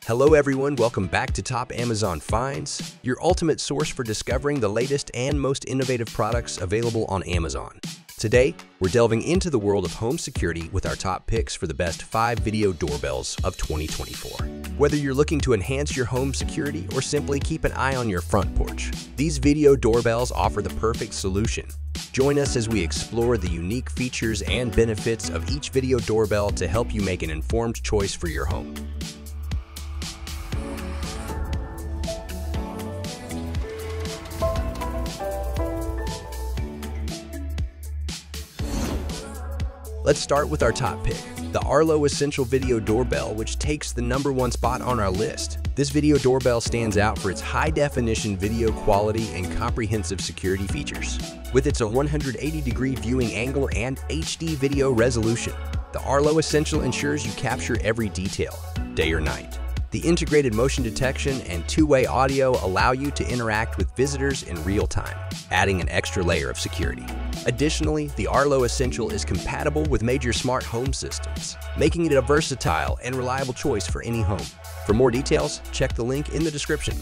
Hello everyone, welcome back to Top Amazon Finds, your ultimate source for discovering the latest and most innovative products available on Amazon. Today, we're delving into the world of home security with our top picks for the best 5 video doorbells of 2024. Whether you're looking to enhance your home security or simply keep an eye on your front porch, these video doorbells offer the perfect solution. Join us as we explore the unique features and benefits of each video doorbell to help you make an informed choice for your home. Let's start with our top pick, the Arlo Essential Video Doorbell, which takes the #1 spot on our list. This video doorbell stands out for its high-definition video quality and comprehensive security features. With its 180-degree viewing angle and HD video resolution, the Arlo Essential ensures you capture every detail, day or night. The integrated motion detection and two-way audio allow you to interact with visitors in real time, adding an extra layer of security. Additionally, the Arlo Essential is compatible with major smart home systems, making it a versatile and reliable choice for any home. For more details, check the link in the description.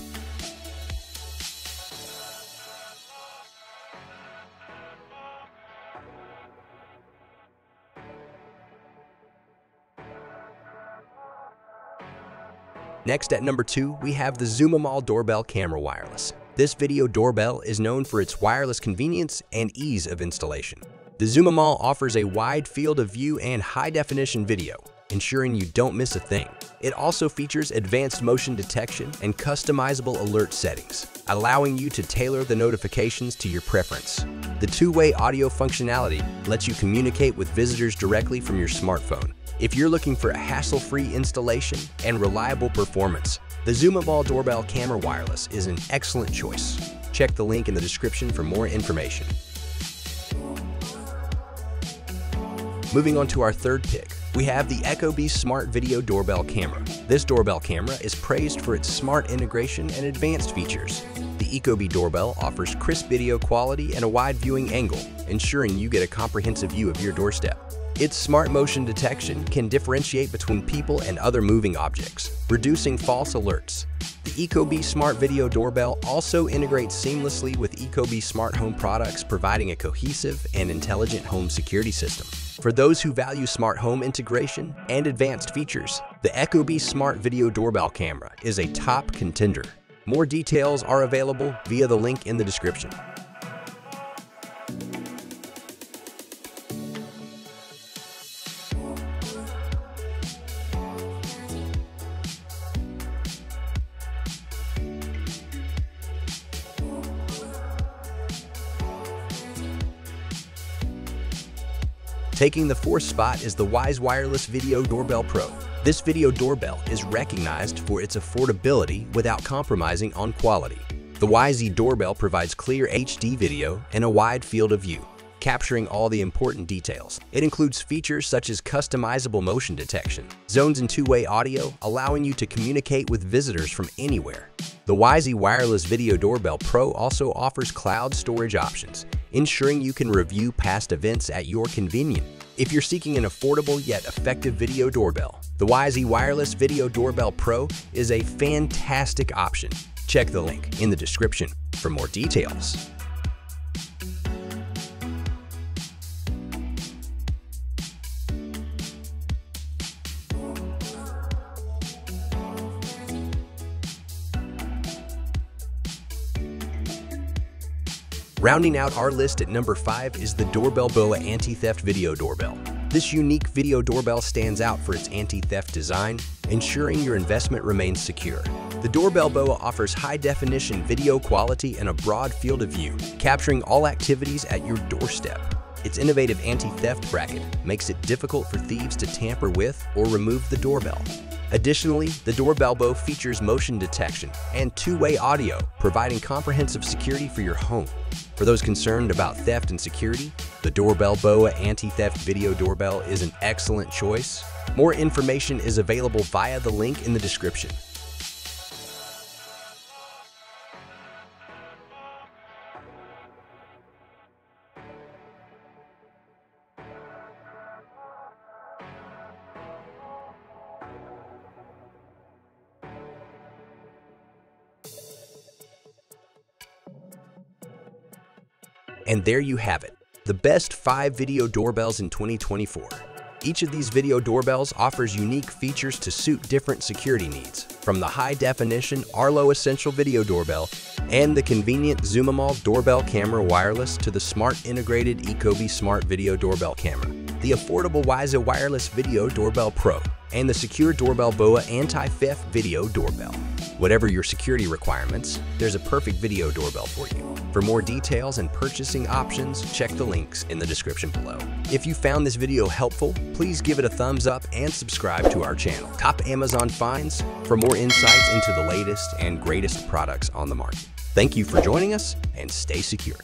Next at number 2, we have the Zoom Doorbell Camera Wireless. This video doorbell is known for its wireless convenience and ease of installation. The Zoom offers a wide field of view and high-definition video, ensuring you don't miss a thing. It also features advanced motion detection and customizable alert settings, allowing you to tailor the notifications to your preference. The two-way audio functionality lets you communicate with visitors directly from your smartphone. If you're looking for a hassle-free installation and reliable performance, the Zoom Doorbell Camera Wireless is an excellent choice. Check the link in the description for more information. Moving on to our third pick, we have the ecobee Smart Video Doorbell Camera. This doorbell camera is praised for its smart integration and advanced features. The ecobee doorbell offers crisp video quality and a wide viewing angle, ensuring you get a comprehensive view of your doorstep. Its smart motion detection can differentiate between people and other moving objects, reducing false alerts. The ecobee Smart Video Doorbell also integrates seamlessly with ecobee smart home products, providing a cohesive and intelligent home security system. For those who value smart home integration and advanced features, the ecobee Smart Video Doorbell Camera is a top contender. More details are available via the link in the description. Taking the 4th spot is the Wyze Wireless Video Doorbell Pro. This video doorbell is recognized for its affordability without compromising on quality. The Wyze doorbell provides clear HD video and a wide field of view, capturing all the important details. It includes features such as customizable motion detection, zones and two-way audio, allowing you to communicate with visitors from anywhere. The Wyze Wireless Video Doorbell Pro also offers cloud storage options, ensuring you can review past events at your convenience. If you're seeking an affordable yet effective video doorbell, the Wyze Wireless Video Doorbell Pro is a fantastic option. Check the link in the description for more details. Rounding out our list at number 5 is the Doorbell BOA Anti-Theft Video Doorbell. This unique video doorbell stands out for its anti-theft design, ensuring your investment remains secure. The Doorbell BOA offers high-definition video quality and a broad field of view, capturing all activities at your doorstep. Its innovative anti-theft bracket makes it difficult for thieves to tamper with or remove the doorbell. Additionally, the Doorbell BOA features motion detection and two-way audio, providing comprehensive security for your home. For those concerned about theft and security, the Doorbell BOA Anti-Theft Video Doorbell is an excellent choice. More information is available via the link in the description. And there you have it, the best 5 video doorbells in 2024. Each of these video doorbells offers unique features to suit different security needs, from the high-definition Arlo Essential Video Doorbell and the convenient Zoomable Doorbell Camera Wireless to the smart integrated Ecobee Smart Video Doorbell Camera, the affordable Wiza Wireless Video Doorbell Pro, and the secure Doorbell BOA Anti-Theft Video Doorbell. Whatever your security requirements, there's a perfect video doorbell for you. For more details and purchasing options, check the links in the description below. If you found this video helpful, please give it a thumbs up and subscribe to our channel. Top Amazon Finds for more insights into the latest and greatest products on the market. Thank you for joining us, and stay secure.